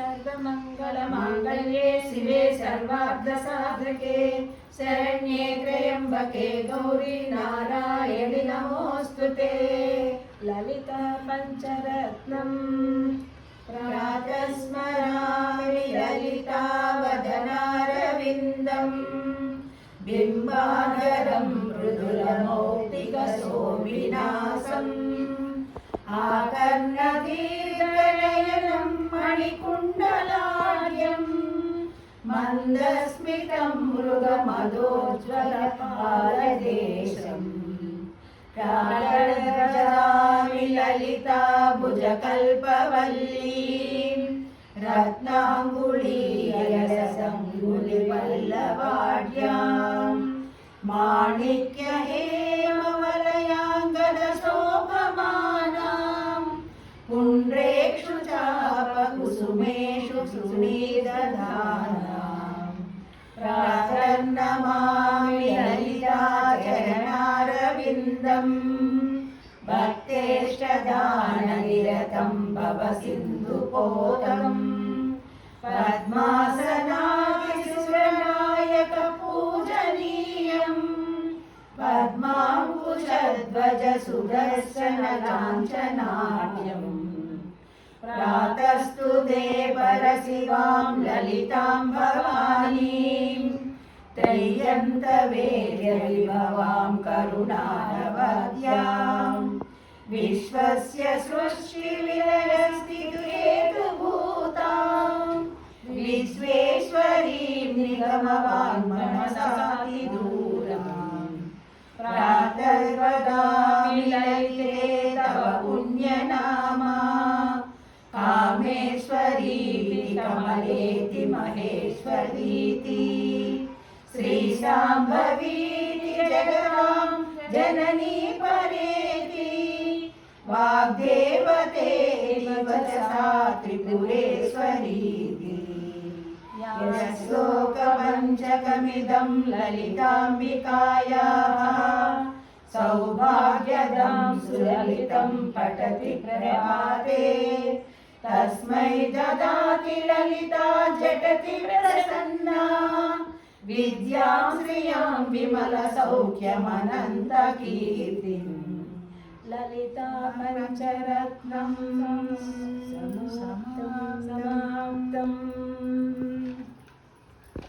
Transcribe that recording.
सर्वमङ्गलमाङ्गल्ये शिवे सर्वार्थसाधके शरण्ये त्र्यम्बके गौरी नारायणि नमोऽस्तुते। ललिता पञ्चरत्नम् प्रातः स्मरामि ललिता वदनारविन्दम् बिम्बाधरं मृदुलमौक्तिकशोभिनासम् आकर्णदीर्घनयनं मणिकुण्डलाढ्यं मन्दस्मितं मृगमदोज्ज्वलपालदेशम् प्रातर्भजामि ललिता भुजकल्पवल्लीं रत्नाङ्गुलीयरसङ्गुलिपल्लवाढ्यां माणिक्यहेमवलयाङ्गदशोभमानां पुण्ड्रेषु चापकुसुमेषु सुनिदधानां प्रातर्नमामि ललिता चरणारविन्दम् भक्तेष्टदाननिरतं भवसिन्धुपोतम् पद्मासनादिसुरनायकपूजनीयम् पद्माङ्कुशध्वजसुदर्शनलाञ्छनाढ्यम् प्रातस्तु देवरशिवां ललितां भवानीं त्रय्यन्तवेद्यविभवां करुणारवद्यां विश्वस्य सृष्टिविलयस्थितिहेतुभूतां विश्वेश्वरीं निगमवाङ्मनसातिदूरां प्रातर्वदामि ललिते तव पुण्यनामा कामेश्वरीति कमलेति महेश्वरीति श्रीशाम्भवीति जगतां जननी परेति वाग्देवतेति वचसा त्रिपुरेश्वरीति यश्लोकपञ्चकमिदं ललिताम्बिकायाः सौभाग्यदं सुललितं पठति प्रभाते तस्मै ददाति ललिता झटति प्रसन्ना विद्यां श्रियां विमलसौख्यमनन्तकीर्तिम्। ललिता पञ्चरत्नम् समाप्तम्।